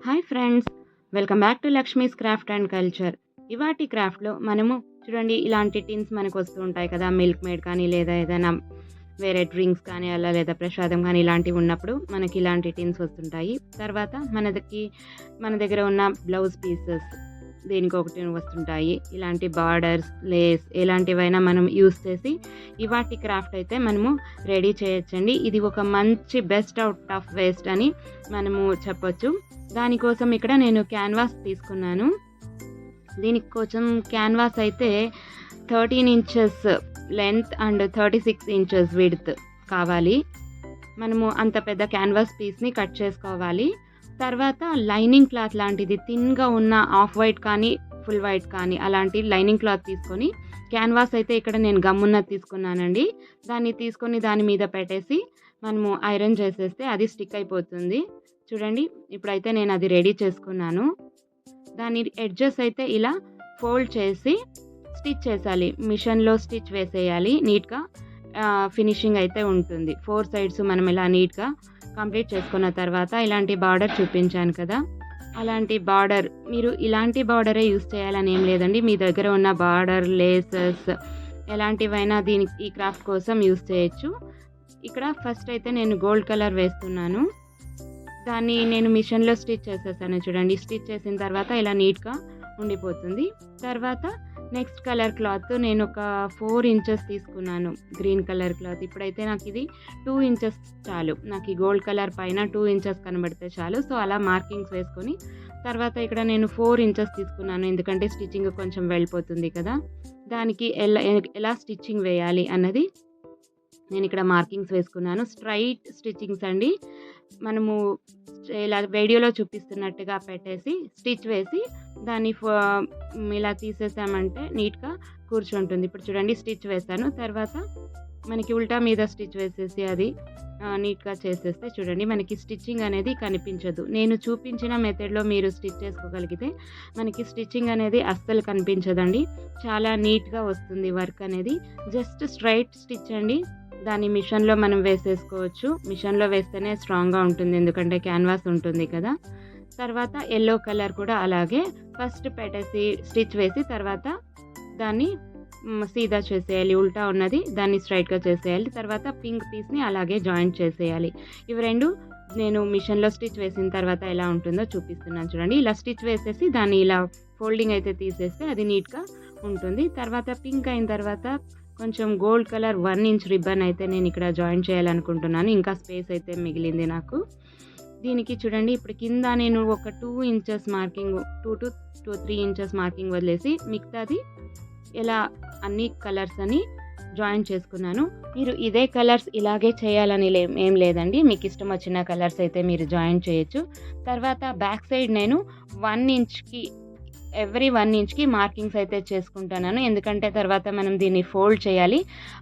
Hi friends, welcome back to Lakshmi's craft and culture. ఇవాటి క్రాఫ్ట్లో మనము చూడండి, ఇలాంటి టిన్స్ మనకు వస్తూ ఉంటాయి కదా, మిల్క్ మేడ్ కానీ లేదా ఏదైనా వేరే డ్రింక్స్ కానీ అలా లేదా ప్రసాదం కానీ ఇలాంటివి ఉన్నప్పుడు మనకి ఇలాంటి టిన్స్ వస్తుంటాయి. తర్వాత మన దగ్గర ఉన్న బ్లౌజ్ పీసెస్ దీనికి ఒకటి వస్తుంటాయి. ఇలాంటి బార్డర్స్, లేస్ ఎలాంటివైనా మనం యూస్ చేసి ఇవాటి క్రాఫ్ట్ అయితే మనము రెడీ చేయొచ్చండి. ఇది ఒక మంచి బెస్ట్ అవుట్ ఆఫ్ వేస్ట్ అని మనము చెప్పొచ్చు. దానికోసం ఇక్కడ నేను క్యాన్వాస్ తీసుకున్నాను. దీనికి కోసం క్యాన్వాస్ అయితే 13 inches length and 36 inches width కావాలి. మనము అంత పెద్ద క్యాన్వాస్ పీస్ని కట్ చేసుకోవాలి. తర్వాత లైనింగ్ క్లాత్ లాంటిది థిన్గా ఉన్న ఆఫ్ వైట్ కానీ ఫుల్ వైట్ కానీ అలాంటి లైనింగ్ క్లాత్ తీసుకొని, క్యాన్వాస్ అయితే ఇక్కడ నేను గమ్మున్నది తీసుకున్నానండి. దాన్ని తీసుకొని దాని మీద పెట్టేసి మనము ఐరన్ చేసేస్తే అది స్టిక్ అయిపోతుంది. చూడండి, ఇప్పుడైతే నేను అది రెడీ చేసుకున్నాను. దాని ఎడ్జెస్ అయితే ఇలా ఫోల్డ్ చేసి స్టిచ్ చేసాలి. మిషన్లో స్టిచ్ వేసేయాలి. నీట్గా ఫినిషింగ్ అయితే ఉంటుంది. 4 సైడ్స్ మనం ఇలా నీట్గా కంప్లీట్ చేసుకున్న తర్వాత ఇలాంటి బార్డర్ చూపించాను కదా, అలాంటి బార్డర్ మీరు ఇలాంటి బార్డరే యూస్ చేయాలని ఏం లేదండి. మీ దగ్గర ఉన్న బార్డర్, లేసెస్ ఎలాంటివైనా దీనికి ఈ క్రాఫ్ట్ కోసం యూస్ చేయొచ్చు. ఇక్కడ ఫస్ట్ అయితే నేను గోల్డ్ కలర్ వేస్తున్నాను. దాన్ని నేను మిషన్లో స్టిచ్ చేసేసాను. చూడండి, స్టిచ్ చేసిన తర్వాత ఇలా నీట్గా ఉండిపోతుంది. తర్వాత నెక్స్ట్ కలర్ క్లాత్ నేను ఒక 4 ఇంచెస్ తీసుకున్నాను, గ్రీన్ కలర్ క్లాత్. ఇప్పుడైతే నాకు ఇది 2 ఇంచెస్ చాలు. నాకు ఈ గోల్డ్ కలర్ పైన 2 ఇంచెస్ కనబడితే చాలు. సో అలా మార్కింగ్స్ వేసుకొని తర్వాత ఇక్కడ నేను 4 ఇంచెస్ తీసుకున్నాను, ఎందుకంటే స్టిచ్చింగ్ కొంచెం వెళ్ళిపోతుంది కదా. దానికి ఎలా స్టిచ్చింగ్ వేయాలి అన్నది నేను ఇక్కడ మార్కింగ్స్ వేసుకున్నాను. స్ట్రైట్ స్టిచ్చింగ్స్ అండి. మనము ఇలా వీడియోలో చూపిస్తున్నట్టుగా పెట్టేసి స్టిచ్ వేసి దాన్ని ఇలా తీసేసామంటే నీట్గా కూర్చుంటుంది. ఇప్పుడు చూడండి, స్టిచ్ వేసాను. తర్వాత మనకి ఉల్టా మీద స్టిచ్ వేసేసి అది నీట్గా చేసేస్తే చూడండి మనకి స్టిచ్చింగ్ అనేది కనిపించదు. నేను చూపించిన మెథడ్లో మీరు స్టిచ్ చేసుకోగలిగితే మనకి స్టిచ్చింగ్ అనేది అస్సలు కనిపించదండి. చాలా నీట్గా వస్తుంది వర్క్ అనేది. జస్ట్ స్ట్రైట్ స్టిచ్ అండి. దాన్ని మిషన్లో మనం వేసేసుకోవచ్చు. మిషన్లో వేస్తేనే స్ట్రాంగ్గా ఉంటుంది, ఎందుకంటే క్యాన్వాస్ ఉంటుంది కదా. తర్వాత ఎల్లో కలర్ కూడా అలాగే ఫస్ట్ పెట్టేసి స్టిచ్ వేసి తర్వాత దాన్ని సీదా చేసేయాలి. ఉల్టా ఉన్నది దాన్ని స్ట్రైట్గా చేసేయాలి. తర్వాత పింక్ పీస్ని అలాగే జాయింట్ చేసేయాలి. ఇవి రెండు నేను మిషన్లో స్టిచ్ వేసిన తర్వాత ఎలా ఉంటుందో చూపిస్తున్నాను. చూడండి, ఇలా స్టిచ్ వేసేసి దాన్ని ఇలా ఫోల్డింగ్ అయితే తీసేస్తే అది నీట్గా ఉంటుంది. తర్వాత పింక్ అయిన తర్వాత కొంచెం గోల్డ్ కలర్ 1 ఇంచ్ రిబ్బన్ అయితే నేను ఇక్కడ జాయిన్ చేయాలనుకుంటున్నాను. ఇంకా స్పేస్ అయితే మిగిలింది నాకు. దీనికి చూడండి, ఇప్పుడు కింద నేను ఒక 2 inches marking, 2 to 3 inches marking వదిలేసి మిగతాది ఇలా అన్ని కలర్స్ అని జాయిన్ చేసుకున్నాను. మీరు ఇదే కలర్స్ ఇలాగే చేయాలని ఏం లేదండి. మీకు ఇష్టం వచ్చిన కలర్స్ అయితే మీరు జాయిన్ చేయొచ్చు. తర్వాత బ్యాక్ సైడ్ నేను 1 ఇంచ్కి ఎవ్రీ 1 ఇంచ్కి మార్కింగ్స్ అయితే చేసుకుంటున్నాను, ఎందుకంటే తర్వాత మనం దీన్ని ఫోల్డ్ చేయాలి.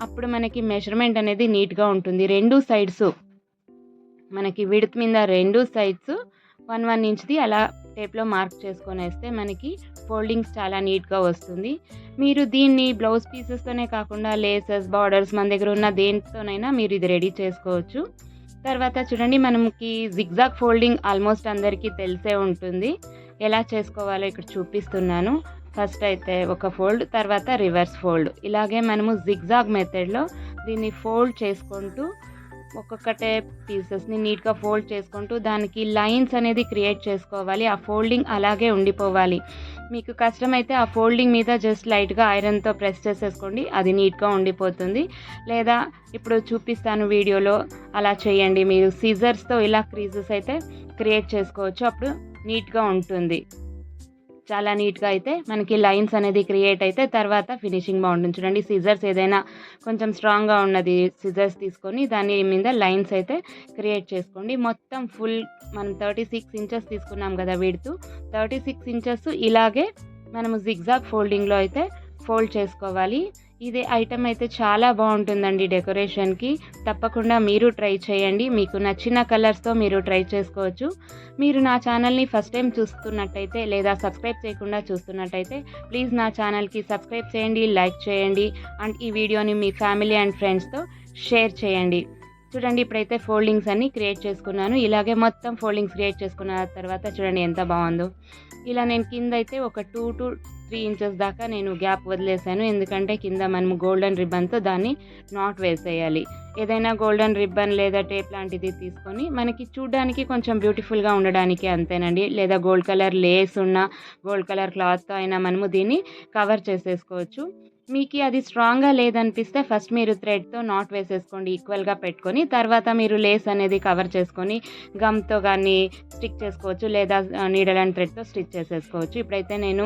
అప్పుడు మనకి మెజర్మెంట్ అనేది నీట్గా ఉంటుంది. 2 సైడ్స్ మనకి విడ్త్ మీద 2 సైడ్స్ 1 ఇంచ్ది అలా టేప్లో మార్క్ చేసుకొని వేస్తే మనకి ఫోల్డింగ్స్ చాలా నీట్గా వస్తుంది. మీరు దీన్ని బ్లౌజ్ పీసెస్తోనే కాకుండా లేసెస్, బార్డర్స్ మన దగ్గర ఉన్న దేనితోనైనా మీరు ఇది రెడీ చేసుకోవచ్చు. తర్వాత చూడండి, మనకి జిగ్జాగ్ ఫోల్డింగ్ ఆల్మోస్ట్ అందరికీ తెలిసే ఉంటుంది. ఎలా చేసుకోవాలో ఇక్కడ చూపిస్తున్నాను. ఫస్ట్ అయితే ఒక ఫోల్డ్, తర్వాత రివర్స్ ఫోల్డ్. ఇలాగే మనము జిగ్జాగ్ మెథడ్లో దీన్ని ఫోల్డ్ చేసుకుంటూ ఒక్కొక్కటే పీసెస్ని నీట్గా ఫోల్డ్ చేసుకుంటూ దానికి లైన్స్ అనేది క్రియేట్ చేసుకోవాలి. ఆ ఫోల్డింగ్ అలాగే ఉండిపోవాలి. మీకు కష్టమైతే ఆ ఫోల్డింగ్ మీద జస్ట్ లైట్గా ఐరన్తో ప్రెస్ చేసేసుకోండి, అది నీట్గా ఉండిపోతుంది. లేదా ఇప్పుడు చూపిస్తాను వీడియోలో, అలా చేయండి. మీరు సిజర్స్తో ఇలా క్రీజెస్ అయితే క్రియేట్ చేసుకోవచ్చు. అప్పుడు నీట్గా ఉంటుంది. చాలా నీట్గా అయితే మనకి లైన్స్ అనేది క్రియేట్ అయితే తర్వాత ఫినిషింగ్ బాగుంటుంది. చూడండి, సిజర్స్ ఏదైనా కొంచెం స్ట్రాంగ్గా ఉన్నది సిజర్స్ తీసుకొని దాని మీద లైన్స్ అయితే క్రియేట్ చేసుకోండి. మొత్తం ఫుల్ మనం 36 ఇంచెస్ తీసుకున్నాం కదా విడ్త్, 36 ఇంచెస్ ఇలాగే మనము జిగ్జాగ్ ఫోల్డింగ్లో అయితే ఫోల్డ్ చేసుకోవాలి. ఇది ఐటమ్ అయితే చాలా బాగుంటుందండి డెకరేషన్కి. తప్పకుండా మీరు ట్రై చేయండి. మీకు నచ్చిన కలర్స్తో మీరు ట్రై చేసుకోవచ్చు. మీరు నా ఛానల్ని ఫస్ట్ టైం చూస్తున్నట్టయితే లేదా సబ్స్క్రైబ్ చేయకుండా చూస్తున్నట్టయితే ప్లీజ్ నా ఛానల్కి సబ్స్క్రైబ్ చేయండి, లైక్ చేయండి అండ్ ఈ వీడియోని మీ ఫ్యామిలీ అండ్ ఫ్రెండ్స్తో షేర్ చేయండి. చూడండి ఇప్పుడైతే ఫోల్డింగ్స్ అన్నీ క్రియేట్ చేసుకున్నాను. ఇలాగే మొత్తం ఫోల్డింగ్స్ క్రియేట్ చేసుకున్న తర్వాత చూడండి ఎంత బాగుందో. ఇలా నేను కింద అయితే ఒక 2-3 ఇంచెస్ దాకా నేను గ్యాప్ వదిలేసాను. ఎందుకంటే కింద మనం గోల్డెన్ రిబ్బన్తో దాన్ని నాట్ వేసేయాలి. ఏదైనా గోల్డెన్ రిబ్బన్ లేదా టేప్ లాంటిది తీసుకొని మనకి చూడడానికి కొంచెం బ్యూటిఫుల్గా ఉండడానికి అంతేనండి. లేదా గోల్డ్ కలర్ లేస్ ఉన్న గోల్డ్ కలర్ క్లాత్తో అయినా మనము దీన్ని కవర్ చేసేసుకోవచ్చు. మీకు అది స్ట్రాంగ్గా లేదనిపిస్తే ఫస్ట్ మీరు థ్రెడ్తో నాట్ వేసేసుకోండి ఈక్వల్గా పెట్టుకొని. తర్వాత మీరు లేస్ అనేది కవర్ చేసుకొని గమ్తో కానీ స్టిక్ చేసుకోవచ్చు, లేదా నీడల్ అండ్ థ్రెడ్తో స్టిచ్ చేసేసుకోవచ్చు. ఇప్పుడైతే నేను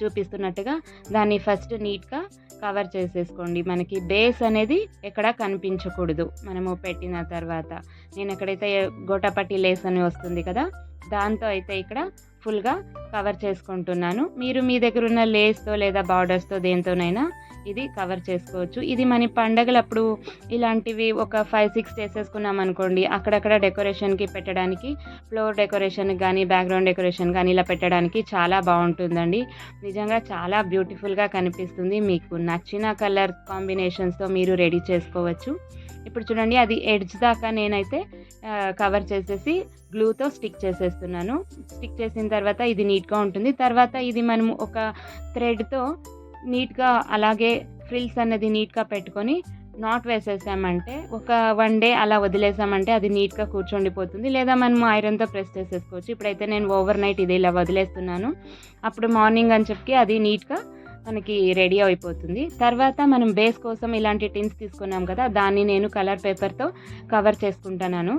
చూపిస్తున్నట్టుగా దాన్ని ఫస్ట్ నీట్గా కవర్ చేసేసుకోండి. మనకి బేస్ అనేది ఎక్కడ కనిపించకూడదు మనము పెట్టిన తర్వాత. నేను ఎక్కడైతే గోటాపట్టి లేస్ అని వస్తుంది కదా, దాంతో అయితే ఇక్కడ ఫుల్గా కవర్ చేసుకుంటున్నాను. మీరు మీ దగ్గర ఉన్న లేస్తో లేదా బార్డర్స్తో దేంతోనైనా ఇది కవర్ చేసుకోవచ్చు. ఇది మన పండగలప్పుడు ఇలాంటివి ఒక 5-6 చేసేసుకున్నాం అనుకోండి, అక్కడక్కడ డెకరేషన్కి పెట్టడానికి, ఫ్లోర్ డెకరేషన్ కానీ బ్యాక్గ్రౌండ్ డెకరేషన్ కానీ ఇలా పెట్టడానికి చాలా బాగుంటుందండి. నిజంగా చాలా బ్యూటిఫుల్గా కనిపిస్తుంది. మీకు నచ్చిన కలర్ కాంబినేషన్స్తో మీరు రెడీ చేసుకోవచ్చు. ఇప్పుడు చూడండి అది ఎడ్జ్ దాకా నేనైతే కవర్ చేసేసి గ్లూతో స్టిక్ చేసేస్తున్నాను. స్టిక్ చేసిన తర్వాత ఇది నీట్గా ఉంటుంది. తర్వాత ఇది మనము ఒక థ్రెడ్తో నీట్గా అలాగే ఫ్రిల్స్ అనేది నీట్గా పెట్టుకొని నాట్ వేసేసామంటే ఒక 1 డే అలా వదిలేసామంటే అది నీట్గా కూర్చొండిపోతుంది. లేదా మనము ఐరన్తో ప్రెస్ చేసేసుకోవచ్చు. ఇప్పుడైతే నేను ఓవర్ నైట్ ఇది ఇలా వదిలేస్తున్నాను. అప్పుడు మార్నింగ్ అని చెప్పి అది నీట్గా మనకి రెడీ అయిపోతుంది. తర్వాత మనం బేస్ కోసం ఇలాంటి టిన్స్ తీసుకున్నాం కదా, దాన్ని నేను కలర్ పేపర్తో కవర్ చేసుకుంటున్నాను.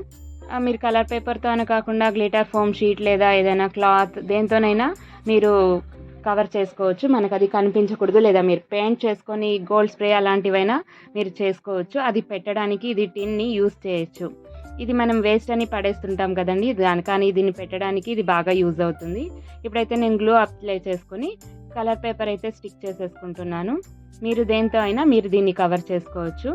మీరు కలర్ పేపర్తో అని కాకుండా గ్లిటర్ ఫోమ్ షీట్ లేదా ఏదైనా క్లాత్ దేంతోనైనా మీరు కవర్ చేసుకోవచ్చు. మనకు అది కనిపించకూడదు. లేదా మీరు పెయింట్ చేసుకొని గోల్డ్ స్ప్రే అలాంటివైనా మీరు చేసుకోవచ్చు. అది పెట్టడానికి ఇది టిన్ని యూస్ చేయొచ్చు. ఇది మనం వేస్ట్ అని పడేస్తుంటాం కదండి, కానీ దీన్ని పెట్టడానికి ఇది బాగా యూజ్ అవుతుంది. ఇప్పుడైతే నేను గ్లూ అప్లై చేసుకొని కలర్ పేపర్ అయితే స్టిక్ చేసేసుకుంటున్నాను. మీరు దేంతో అయినా మీరు దీన్ని కవర్ చేసుకోవచ్చు.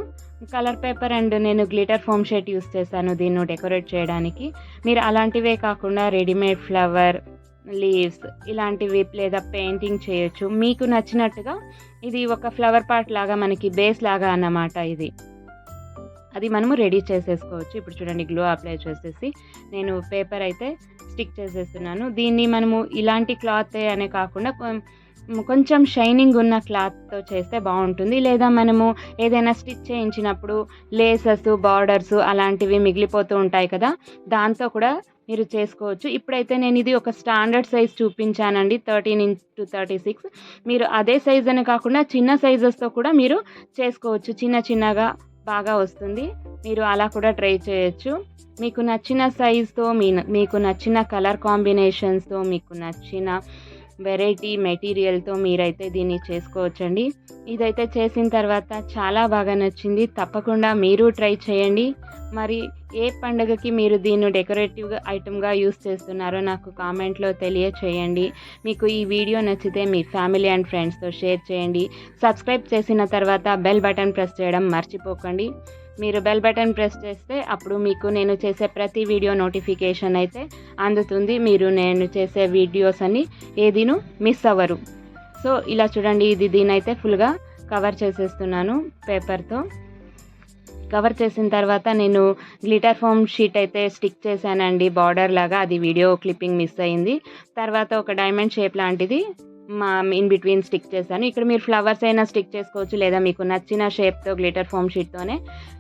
కలర్ పేపర్ అండ్ నేను గ్లిటర్ ఫోమ్ షీట్ యూస్ చేశాను దీన్ని డెకరేట్ చేయడానికి. మీరు అలాంటివే కాకుండా రెడీమేడ్ ఫ్లవర్, లీవ్స్ ఇలాంటివి లేదా పెయింటింగ్ చేయొచ్చు మీకు నచ్చినట్టుగా. ఇది ఒక ఫ్లవర్ పార్ట్ లాగా మనకి బేస్ లాగా అన్నమాట. ఇది అది మనము రెడీ చేసేసుకోవచ్చు. ఇప్పుడు చూడండి గ్లూ అప్లై చేసేసి నేను పేపర్ అయితే స్టిక్ చేసేస్తున్నాను. దీన్ని మనము ఇలాంటి క్లాత్ అనే కాకుండా కొంచెం షైనింగ్ ఉన్న క్లాత్తో చేస్తే బాగుంటుంది. లేదా మనము ఏదైనా స్టిచ్ చేయించినప్పుడు లేసెస్, బార్డర్స్ అలాంటివి మిగిలిపోతూ ఉంటాయి కదా, దాంతో కూడా మీరు చేసుకోవచ్చు. ఇప్పుడైతే నేను ఇది ఒక స్టాండర్డ్ సైజ్ చూపించానండి, 13x36. మీరు అదే సైజ్ అని కాకుండా చిన్న సైజెస్తో కూడా మీరు చేసుకోవచ్చు. చిన్నగా బాగా వస్తుంది. మీరు అలా కూడా ట్రై చేయొచ్చు. మీకు నచ్చిన సైజ్తో మీకు నచ్చిన కలర్ కాంబినేషన్స్తో మీకు నచ్చిన వెరైటీ మెటీరియల్తో మీరైతే దీన్ని చేసుకోవచ్చండి. ఇదైతే చేసిన తర్వాత చాలా బాగా నచ్చింది. తప్పకుండా మీరు ట్రై చేయండి. మరి ఏ పండుగకి మీరు దీన్ని డెకరేటివ్ ఐటమ్గా యూస్ చేస్తున్నారో నాకు కామెంట్లో తెలియచేయండి. మీకు ఈ వీడియో నచ్చితే మీ ఫ్యామిలీ అండ్ ఫ్రెండ్స్తో షేర్ చేయండి. సబ్స్క్రైబ్ చేసిన తర్వాత బెల్ బటన్ ప్రెస్ చేయడం మర్చిపోకండి. మీరు బెల్ బటన్ ప్రెస్ చేస్తే అప్పుడు మీకు నేను చేసే ప్రతి వీడియో నోటిఫికేషన్ అయితే అందుతుంది. మీరు నేను చేసే వీడియోస్ అన్ని ఏదీను మిస్ అవ్వరు. సో ఇలా చూడండి, దీనైతే ఫుల్గా కవర్ చేసేస్తున్నాను పేపర్తో. కవర్ చేసిన తర్వాత నేను గ్లిటర్ ఫోమ్ షీట్ అయితే స్టిక్ చేశానండి బార్డర్ లాగా. అది వీడియో క్లిప్పింగ్ మిస్ అయింది. తర్వాత ఒక డైమండ్ షేప్ లాంటిది ఇన్ బిట్వీన్ స్టిక్ చేశాను. ఇక్కడ మీరు ఫ్లవర్స్ అయినా స్టిక్ చేసుకోవచ్చు, లేదా మీకు నచ్చిన షేప్తో గ్లిటర్ ఫోమ్ షీట్తోనే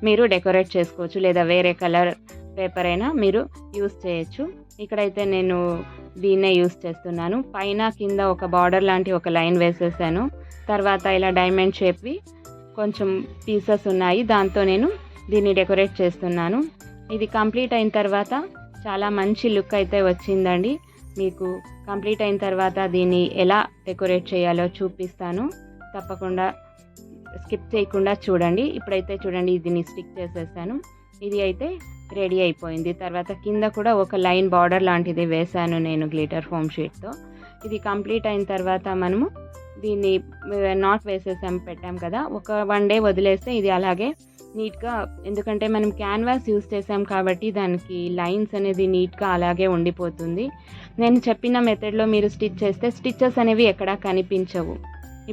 మీరు డెకరేట్ చేసుకోవచ్చు, లేదా వేరే కలర్ పేపర్ అయినా మీరు యూస్ చేయొచ్చు. ఇక్కడైతే నేను దీన్నే యూస్ చేస్తున్నాను. పైన కింద ఒక బార్డర్ లాంటి ఒక లైన్ వేసేసాను. తర్వాత ఇలా డైమండ్ షేప్వి కొంచెం పీసెస్ ఉన్నాయి, దాంతో నేను దీన్ని డెకరేట్ చేస్తున్నాను. ఇది కంప్లీట్ అయిన తర్వాత చాలా మంచి లుక్ అయితే వచ్చిందండి. మీకు కంప్లీట్ అయిన తర్వాత దీన్ని ఎలా డెకరేట్ చేయాలో చూపిస్తాను. తప్పకుండా స్కిప్ చేయకుండా చూడండి. ఇప్పుడైతే చూడండి దీన్ని స్టిక్ చేసేసాను. ఇది అయితే రెడీ అయిపోయింది. తర్వాత కింద కూడా ఒక లైన్ బార్డర్ లాంటిది వేసాను నేను గ్లిటర్ ఫోమ్ షీట్తో. ఇది కంప్లీట్ అయిన తర్వాత మనము దీన్ని నాట్ పెట్టాం కదా, ఒక 1 డే వదిలేస్తే ఇది అలాగే నీట్గా, ఎందుకంటే మనం క్యాన్వాస్ యూస్ చేసాం కాబట్టి దానికి లైన్స్ అనేది నీట్గా అలాగే ఉండిపోతుంది. నేను చెప్పిన మెథడ్లో మీరు స్టిచ్ చేస్తే స్టిచెస్ అనేవి ఎక్కడా కనిపించవు.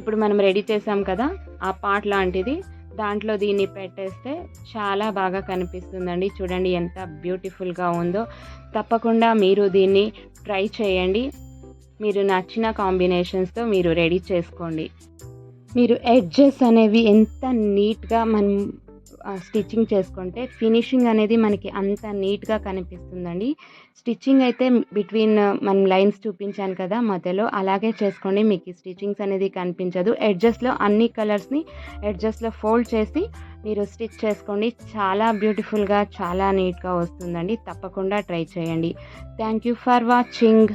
ఇప్పుడు మనం రెడీ చేసాం కదా ఆ పార్ట్ లాంటిది, దాంట్లో దీన్ని పెట్టేస్తే చాలా బాగా కనిపిస్తుందండి. చూడండి ఎంత బ్యూటిఫుల్గా ఉందో. తప్పకుండా మీరు దీన్ని ట్రై చేయండి. మీరు నచ్చిన కాంబినేషన్స్తో మీరు రెడీ చేసుకోండి. మీరు ఎడ్జెస్ అనేవి ఎంత నీట్గా మనం స్టిచ్చింగ్ చేసుకుంటే ఫినిషింగ్ అనేది మనకి అంత నీట్గా కనిపిస్తుందండి. స్టిచ్చింగ్ అయితే బిట్వీన్ మనం లైన్స్ చూపించాను కదా మధ్యలో, అలాగే చేసుకోండి. మీకు స్టిచ్చింగ్స్ అనేది కనిపించదు. ఎడ్జెస్లో అన్ని కలర్స్ని ఎడ్జెస్లో ఫోల్డ్ చేసి మీరు స్టిచ్ చేసుకోండి. చాలా బ్యూటిఫుల్గా చాలా నీట్గా వస్తుందండి. తప్పకుండా ట్రై చేయండి. Thank you for watching.